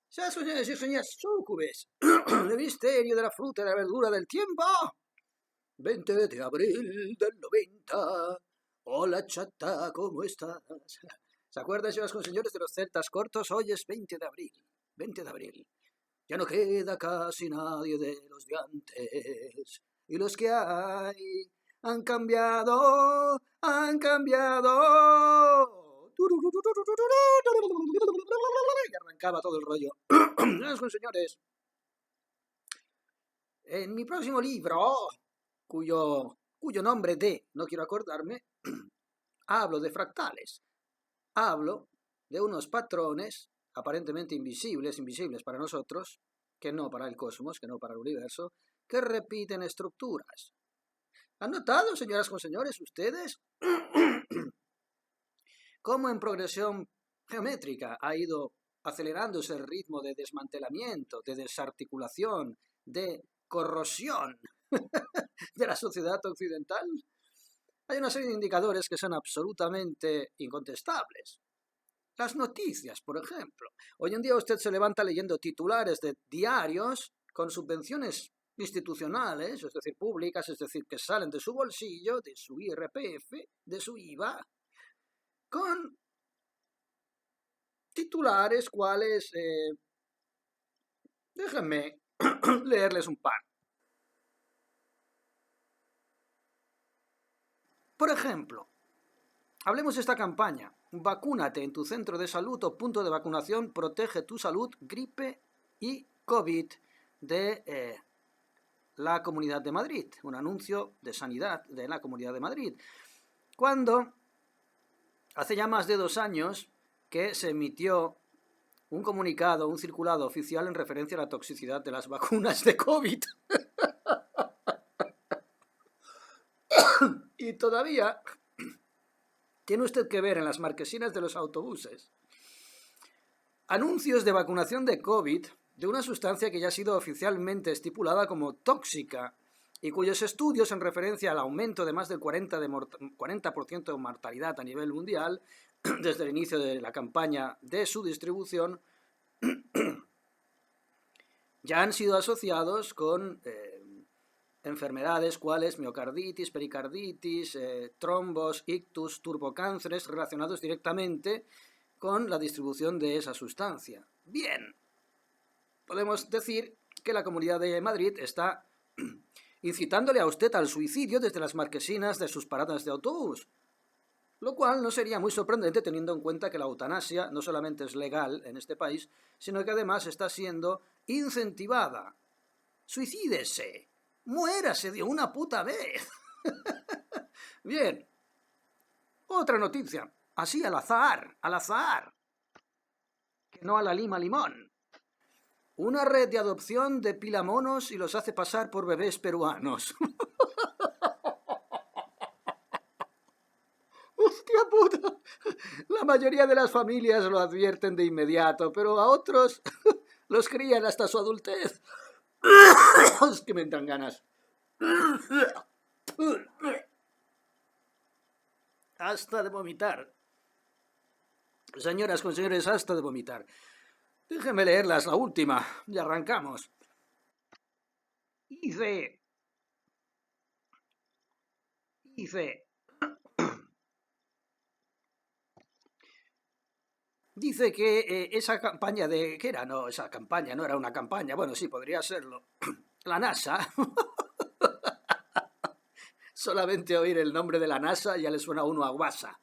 Señores y señores súcubes, el misterio de la fruta y la verdura del tiempo. 20 de abril del 90. Hola chata, ¿cómo estás? ¿Se acuerdan, señoras y señores, de los celtas cortos? Hoy es 20 de abril. 20 de abril. Ya no queda casi nadie de los de antes. Y los que hay han cambiado, han cambiado. Y arrancaba todo el rollo. Señores, en mi próximo libro, cuyo nombre no quiero acordarme, hablo de fractales. Hablo de unos patrones aparentemente invisibles para nosotros, que no para el cosmos, que no para el universo, que repiten estructuras. ¿Han notado, señoras y señores, ustedes, cómo en progresión geométrica ha ido acelerándose el ritmo de desmantelamiento, de desarticulación, de corrosión de la sociedad occidental? Hay una serie de indicadores que son absolutamente incontestables. Las noticias, por ejemplo. Hoy en día usted se levanta leyendo titulares de diarios con subvenciones institucionales, es decir, públicas, es decir, que salen de su bolsillo, de su IRPF, de su IVA, con titulares cuales, déjenme leerles un par. Por ejemplo, hablemos de esta campaña. Vacúnate en tu centro de salud o punto de vacunación, protege tu salud, gripe y COVID de la Comunidad de Madrid. Un anuncio de sanidad de la Comunidad de Madrid. Cuando hace ya más de 2 años que se emitió un comunicado, un circulado oficial en referencia a la toxicidad de las vacunas de COVID. Y todavía tiene usted que ver en las marquesinas de los autobuses anuncios de vacunación de COVID de una sustancia que ya ha sido oficialmente estipulada como tóxica y cuyos estudios en referencia al aumento de más del 40% de mortalidad a nivel mundial desde el inicio de la campaña de su distribución ya han sido asociados con enfermedades cuales miocarditis, pericarditis, trombos, ictus, turbocánceres relacionados directamente con la distribución de esa sustancia. Bien, podemos decir que la Comunidad de Madrid está incitándole a usted al suicidio desde las marquesinas de sus paradas de autobús, lo cual no sería muy sorprendente teniendo en cuenta que la eutanasia no solamente es legal en este país, sino que además está siendo incentivada. ¡Suicídese! ¡Muérase de una puta vez! Bien, otra noticia, así al azar, que no a la lima limón. Una red de adopción depila monos y los hace pasar por bebés peruanos. ¡Hostia puta! La mayoría de las familias lo advierten de inmediato, pero a otros los crían hasta su adultez. Es que me entran ganas. Hasta de vomitar. Señoras con señores, hasta de vomitar. Déjenme leerlas, la última, y arrancamos. Dice que esa campaña de... ¿Qué era? No, esa campaña no era una campaña. Bueno, sí, podría serlo. La NASA. Solamente oír el nombre de la NASA ya le suena a uno a guasa.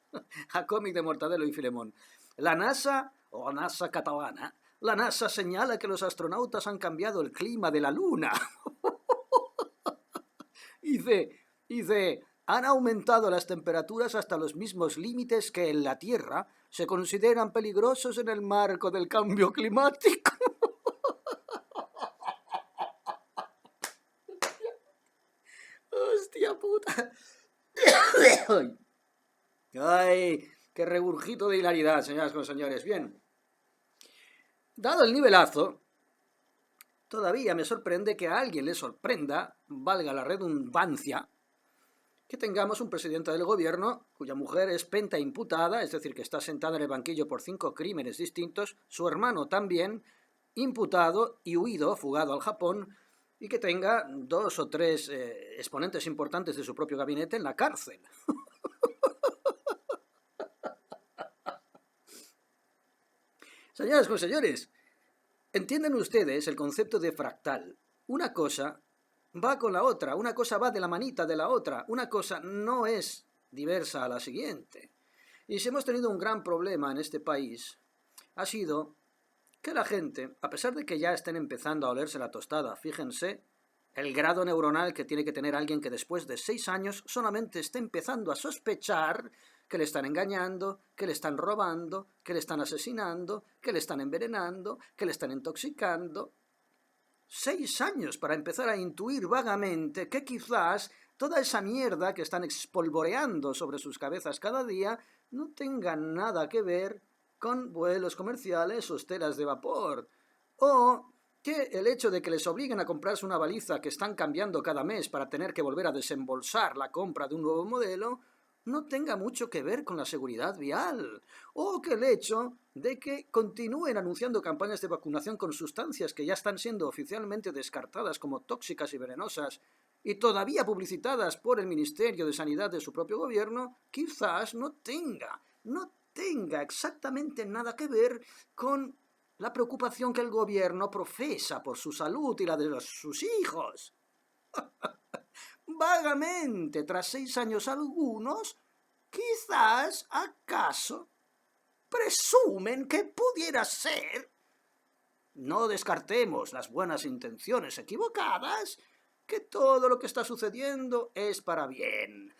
A cómic de Mortadelo y Filemón. La NASA, o NASA catalana, la NASA señala que los astronautas han cambiado el clima de la Luna. Dice, han aumentado las temperaturas hasta los mismos límites que en la Tierra se consideran peligrosos en el marco del cambio climático. ¡Hostia puta! ¡Ay! ¡Qué regurgito de hilaridad, señoras y señores! Bien. Dado el nivelazo, todavía me sorprende que a alguien le sorprenda, valga la redundancia, que tengamos un presidente del gobierno cuya mujer es pentaimputada, es decir, que está sentada en el banquillo por 5 crímenes distintos, su hermano también, imputado y huido, fugado al Japón, y que tenga 2 o 3 exponentes importantes de su propio gabinete en la cárcel. Señoras y señores, ¿entienden ustedes el concepto de fractal? Una cosa va con la otra, una cosa va de la manita de la otra, una cosa no es diversa a la siguiente. Y si hemos tenido un gran problema en este país, ha sido que la gente, a pesar de que ya estén empezando a olerse la tostada, fíjense el grado neuronal que tiene que tener alguien que después de 6 años solamente esté empezando a sospechar que le están engañando, que le están robando, que le están asesinando, que le están envenenando, que le están intoxicando. 6 años para empezar a intuir vagamente que quizás toda esa mierda que están espolvoreando sobre sus cabezas cada día no tenga nada que ver con vuelos comerciales o esteras de vapor. O que el hecho de que les obliguen a comprarse una baliza que están cambiando cada mes para tener que volver a desembolsar la compra de un nuevo modelo no tenga mucho que ver con la seguridad vial, o que el hecho de que continúen anunciando campañas de vacunación con sustancias que ya están siendo oficialmente descartadas como tóxicas y venenosas y todavía publicitadas por el Ministerio de Sanidad de su propio gobierno, quizás no tenga exactamente nada que ver con la preocupación que el gobierno profesa por su salud y la de sus hijos. Vagamente, tras 6 años algunos, quizás, acaso, presumen que pudiera ser, no descartemos las buenas intenciones equivocadas, que todo lo que está sucediendo es para bien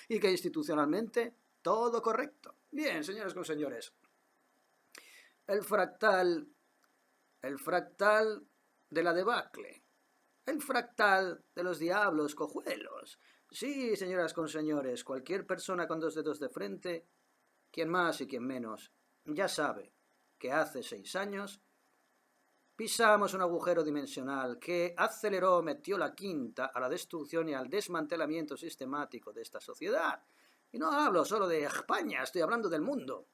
y que institucionalmente todo correcto. Bien, señoras y señores, el fractal de la debacle. El fractal de los diablos cojuelos. Sí, señoras con señores, cualquier persona con 2 dedos de frente, quien más y quien menos, ya sabe que hace 6 años pisamos un agujero dimensional que aceleró, metió la quinta a la destrucción y al desmantelamiento sistemático de esta sociedad. Y no hablo solo de España, estoy hablando del mundo.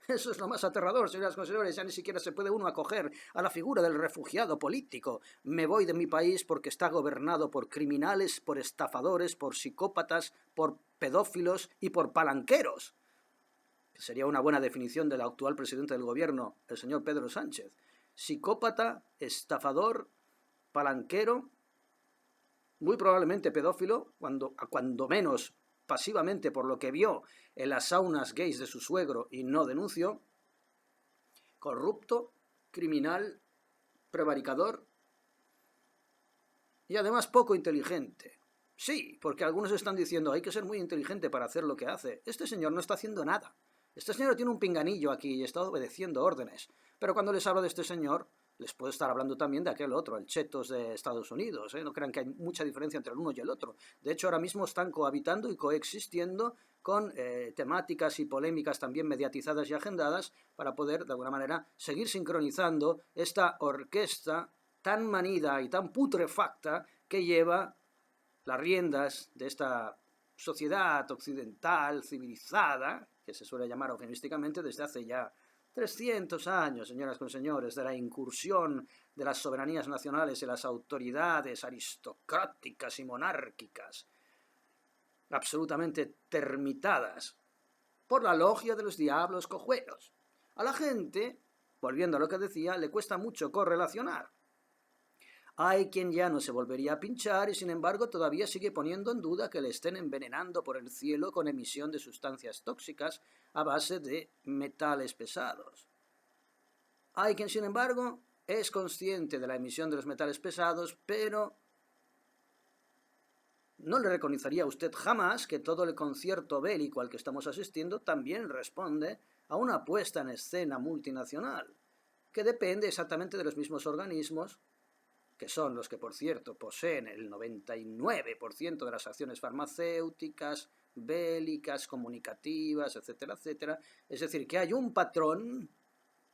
Eso es lo más aterrador, señoras y señores, ya ni siquiera se puede uno acoger a la figura del refugiado político. Me voy de mi país porque está gobernado por criminales, por estafadores, por psicópatas, por pedófilos y por palanqueros. Que sería una buena definición del actual presidente del gobierno, el señor Pedro Sánchez. Psicópata, estafador, palanquero, muy probablemente pedófilo, cuando menos pasivamente por lo que vio en las saunas gays de su suegro y no denunció, corrupto, criminal, prevaricador y además poco inteligente. Sí, porque algunos están diciendo hay que ser muy inteligente para hacer lo que hace. Este señor no está haciendo nada. Este señor tiene un pinganillo aquí y está obedeciendo órdenes. Pero cuando les hablo de este señor, les puedo estar hablando también de aquel otro, el Chetos de Estados Unidos. No crean que hay mucha diferencia entre el uno y el otro. De hecho, ahora mismo están cohabitando y coexistiendo con temáticas y polémicas también mediatizadas y agendadas para poder, de alguna manera, seguir sincronizando esta orquesta tan manida y tan putrefacta que lleva las riendas de esta sociedad occidental, civilizada, que se suele llamar eufemísticamente desde hace ya 300 años, señoras y señores, de la incursión de las soberanías nacionales y las autoridades aristocráticas y monárquicas, absolutamente termitadas por la logia de los diablos cojuelos. A la gente, volviendo a lo que decía, le cuesta mucho correlacionar. Hay quien ya no se volvería a pinchar y sin embargo todavía sigue poniendo en duda que le estén envenenando por el cielo con emisión de sustancias tóxicas a base de metales pesados. Hay quien sin embargo es consciente de la emisión de los metales pesados, pero no le reconocería a usted jamás que todo el concierto bélico al que estamos asistiendo también responde a una puesta en escena multinacional, que depende exactamente de los mismos organismos que son los que, por cierto, poseen el 99% de las acciones farmacéuticas, bélicas, comunicativas, etcétera, etcétera. Es decir, que hay un patrón,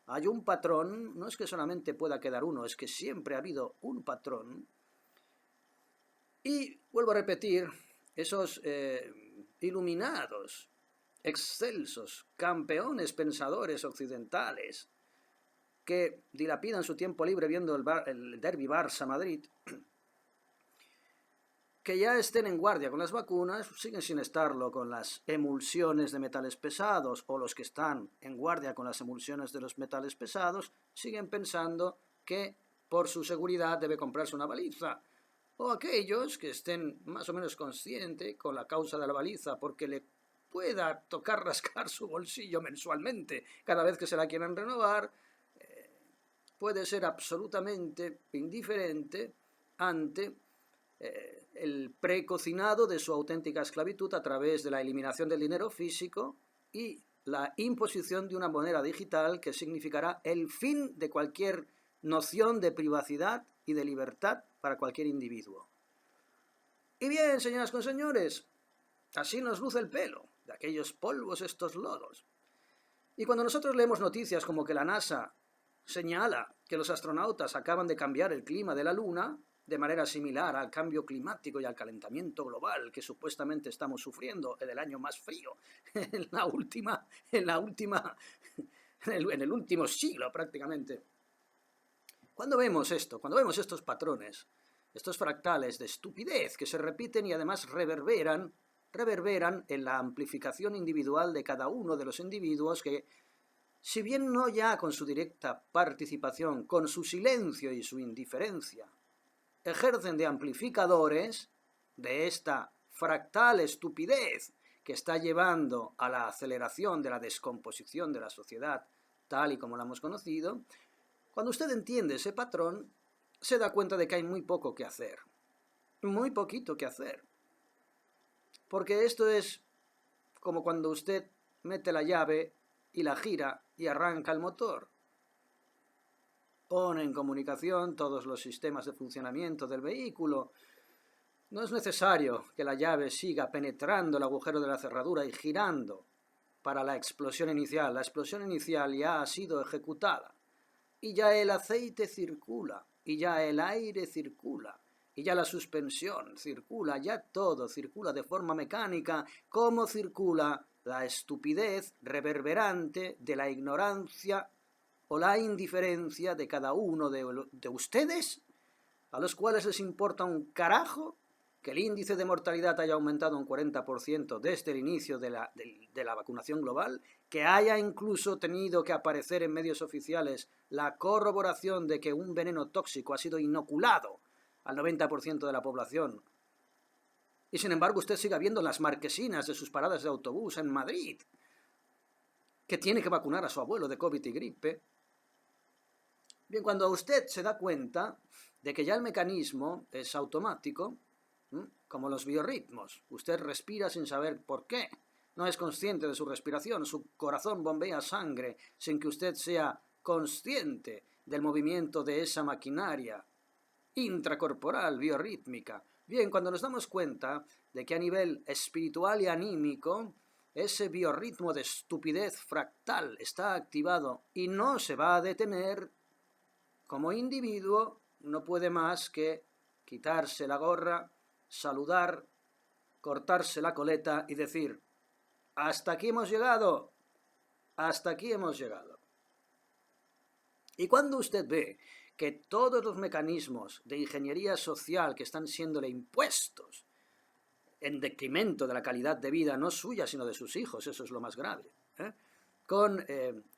no es que solamente pueda quedar uno, es que siempre ha habido un patrón. Y vuelvo a repetir, esos iluminados, excelsos, campeones pensadores occidentales que dilapidan su tiempo libre viendo el derbi Barça-Madrid, que ya estén en guardia con las vacunas, siguen sin estarlo con las emulsiones de metales pesados, o los que están en guardia con las emulsiones de los metales pesados, siguen pensando que por su seguridad debe comprarse una baliza. O aquellos que estén más o menos conscientes con la causa de la baliza porque le pueda tocar rascar su bolsillo mensualmente cada vez que se la quieran renovar, puede ser absolutamente indiferente ante el precocinado de su auténtica esclavitud a través de la eliminación del dinero físico y la imposición de una moneda digital que significará el fin de cualquier noción de privacidad y de libertad para cualquier individuo. Y bien, señoras con señores, así nos luce el pelo de aquellos polvos estos lodos. Y cuando nosotros leemos noticias como que la NASA señala que los astronautas acaban de cambiar el clima de la Luna de manera similar al cambio climático y al calentamiento global que supuestamente estamos sufriendo en el año más frío, en el último siglo prácticamente. Cuando vemos esto, cuando vemos estos patrones, estos fractales de estupidez que se repiten y además reverberan en la amplificación individual de cada uno de los individuos que, si bien no ya con su directa participación, con su silencio y su indiferencia, ejercen de amplificadores de esta fractal estupidez que está llevando a la aceleración de la descomposición de la sociedad tal y como la hemos conocido, cuando usted entiende ese patrón, se da cuenta de que hay muy poco que hacer. Muy poquito que hacer. Porque esto es como cuando usted mete la llave y la gira y arranca el motor. Pone en comunicación todos los sistemas de funcionamiento del vehículo. No es necesario que la llave siga penetrando el agujero de la cerradura y girando para la explosión inicial. La explosión inicial ya ha sido ejecutada. Y ya el aceite circula, y ya el aire circula, y ya la suspensión circula, ya todo circula de forma mecánica, como circula la estupidez reverberante de la ignorancia o la indiferencia de cada uno de ustedes, a los cuales les importa un carajo que el índice de mortalidad haya aumentado un 40% desde el inicio de la vacunación global, que haya incluso tenido que aparecer en medios oficiales la corroboración de que un veneno tóxico ha sido inoculado al 90% de la población. Y sin embargo usted siga viendo las marquesinas de sus paradas de autobús en Madrid, que tiene que vacunar a su abuelo de COVID y gripe. Bien, cuando usted se da cuenta de que ya el mecanismo es automático, como los biorritmos, usted respira sin saber por qué, no es consciente de su respiración, su corazón bombea sangre sin que usted sea consciente del movimiento de esa maquinaria intracorporal, biorrítmica. Bien, cuando nos damos cuenta de que a nivel espiritual y anímico ese biorritmo de estupidez fractal está activado y no se va a detener, como individuo no puede más que quitarse la gorra, saludar, cortarse la coleta y decir: hasta aquí hemos llegado, hasta aquí hemos llegado. Y cuando usted ve que todos los mecanismos de ingeniería social que están siéndole impuestos en detrimento de la calidad de vida, no suya, sino de sus hijos, eso es lo más grave, con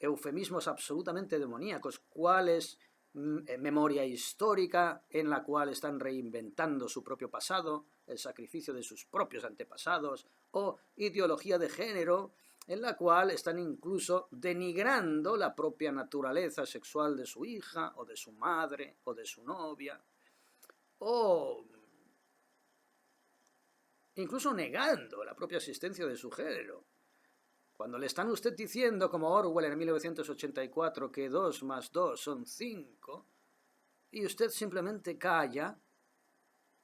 eufemismos absolutamente demoníacos, cuáles memoria histórica en la cual están reinventando su propio pasado, el sacrificio de sus propios antepasados, o ideología de género, en la cual están incluso denigrando la propia naturaleza sexual de su hija, o de su madre, o de su novia, o incluso negando la propia existencia de su género. Cuando le están usted diciendo, como Orwell en 1984, que 2 más 2 son 5, y usted simplemente calla,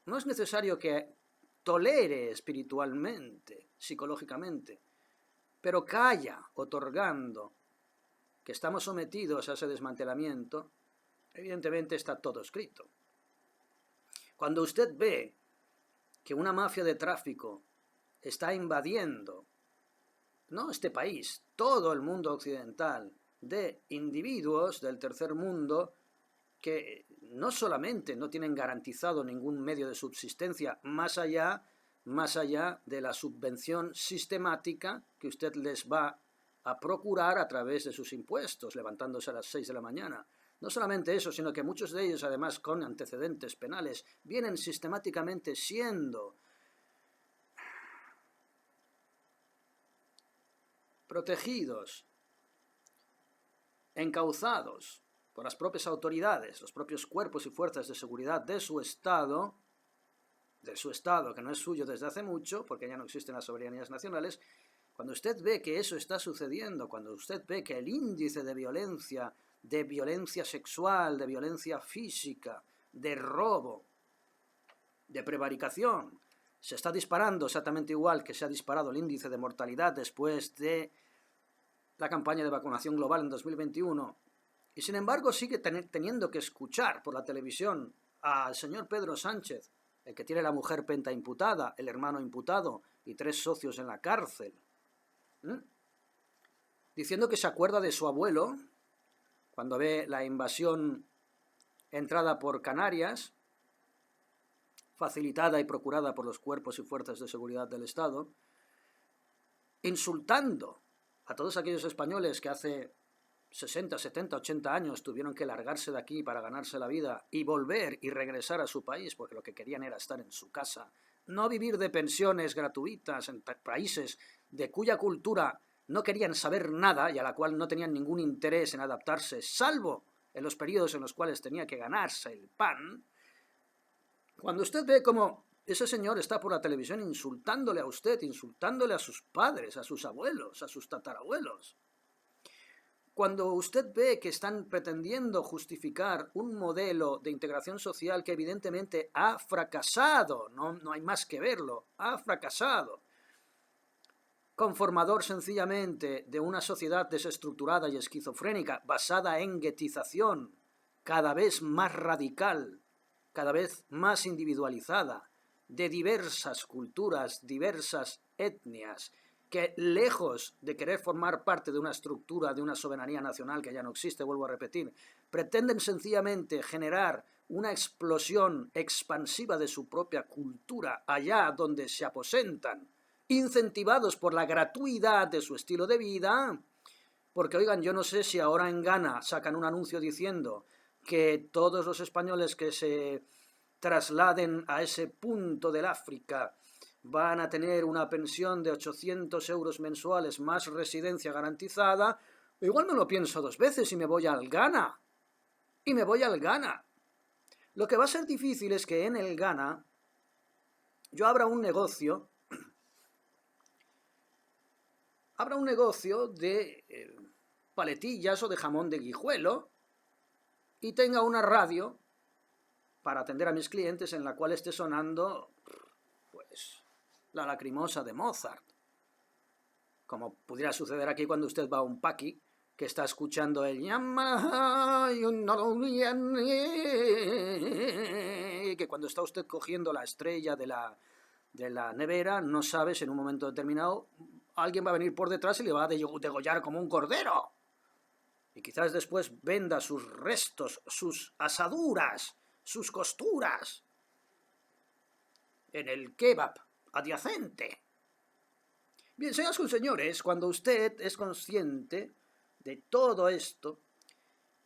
no es necesario que tolere espiritualmente, psicológicamente, pero calla, otorgando que estamos sometidos a ese desmantelamiento, evidentemente está todo escrito. Cuando usted ve que una mafia de tráfico está invadiendo, no este país, todo el mundo occidental, de individuos del tercer mundo que no solamente no tienen garantizado ningún medio de subsistencia más allá de la subvención sistemática que usted les va a procurar a través de sus impuestos, levantándose a las 6 de la mañana. No solamente eso, sino que muchos de ellos, además con antecedentes penales, vienen sistemáticamente siendo protegidos, encauzados por las propias autoridades, los propios cuerpos y fuerzas de seguridad de su Estado, que no es suyo desde hace mucho, porque ya no existen las soberanías nacionales. Cuando usted ve que eso está sucediendo, cuando usted ve que el índice de violencia sexual, de violencia física, de robo, de prevaricación, se está disparando exactamente igual que se ha disparado el índice de mortalidad después de la campaña de vacunación global en 2021, y sin embargo sigue teniendo que escuchar por la televisión al señor Pedro Sánchez, el que tiene la mujer pentaimputada, el hermano imputado y 3 socios en la cárcel, diciendo que se acuerda de su abuelo cuando ve la invasión entrada por Canarias, facilitada y procurada por los cuerpos y fuerzas de seguridad del Estado, insultando a todos aquellos españoles que hace 60, 70, 80 años tuvieron que largarse de aquí para ganarse la vida y volver y regresar a su país porque lo que querían era estar en su casa, no vivir de pensiones gratuitas en países de cuya cultura no querían saber nada y a la cual no tenían ningún interés en adaptarse, salvo en los periodos en los cuales tenía que ganarse el pan. Cuando usted ve cómo ese señor está por la televisión insultándole a usted, insultándole a sus padres, a sus abuelos, a sus tatarabuelos, cuando usted ve que están pretendiendo justificar un modelo de integración social que evidentemente ha fracasado, no hay más que verlo, ha fracasado, conformador sencillamente de una sociedad desestructurada y esquizofrénica basada en guetización, cada vez más radical, cada vez más individualizada, de diversas culturas, diversas etnias, que lejos de querer formar parte de una estructura, de una soberanía nacional que ya no existe, vuelvo a repetir, pretenden sencillamente generar una explosión expansiva de su propia cultura allá donde se aposentan, incentivados por la gratuidad de su estilo de vida, porque oigan, yo no sé si ahora en Ghana sacan un anuncio diciendo que todos los españoles que se trasladen a ese punto del África van a tener una pensión de 800 euros mensuales más residencia garantizada. Igual me lo pienso 2 veces y me voy al Ghana. Lo que va a ser difícil es que en el Ghana yo abra un negocio de paletillas o de jamón de Guijuelo y tenga una radio para atender a mis clientes en la cual esté sonando, pues, la Lacrimosa de Mozart. Como pudiera suceder aquí cuando usted va a un paqui que está escuchando el que cuando está usted cogiendo la estrella de la nevera no sabe si en un momento determinado alguien va a venir por detrás y le va a degollar como un cordero. Y quizás después venda sus restos, sus asaduras, sus costuras en el kebab adyacente. Bien, señoras y señores, cuando usted es consciente de todo esto,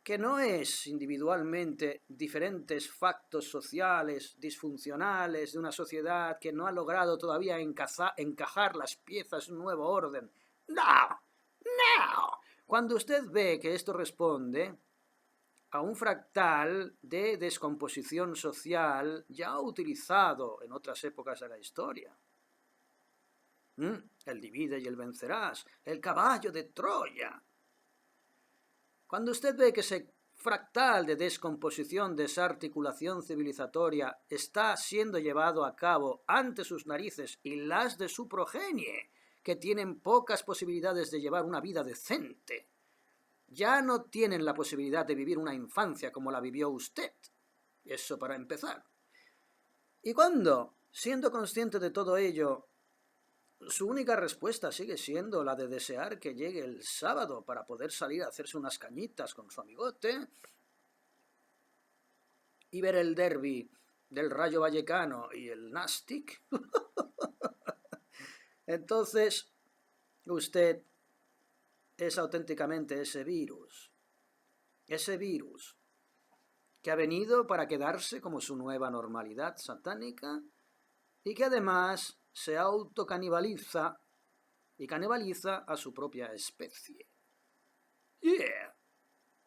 que no es individualmente diferentes factos sociales disfuncionales de una sociedad que no ha logrado todavía encajar las piezas en un nuevo orden. No. Cuando usted ve que esto responde a un fractal de descomposición social ya utilizado en otras épocas de la historia. El divide y el vencerás, el caballo de Troya. Cuando usted ve que ese fractal de descomposición, desarticulación civilizatoria está siendo llevado a cabo ante sus narices y las de su progenie, que tienen pocas posibilidades de llevar una vida decente, ya no tienen la posibilidad de vivir una infancia como la vivió usted. Eso para empezar. Y cuando Siendo consciente de todo ello, su única respuesta sigue siendo la de desear que llegue el sábado para poder salir a hacerse unas cañitas con su amigote y ver el derbi del Rayo Vallecano y el Nastic. Entonces, usted es auténticamente ese virus que ha venido para quedarse como su nueva normalidad satánica y que además se autocanibaliza y canibaliza a su propia especie. Yeah,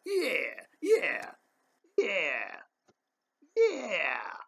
yeah, yeah, yeah, yeah.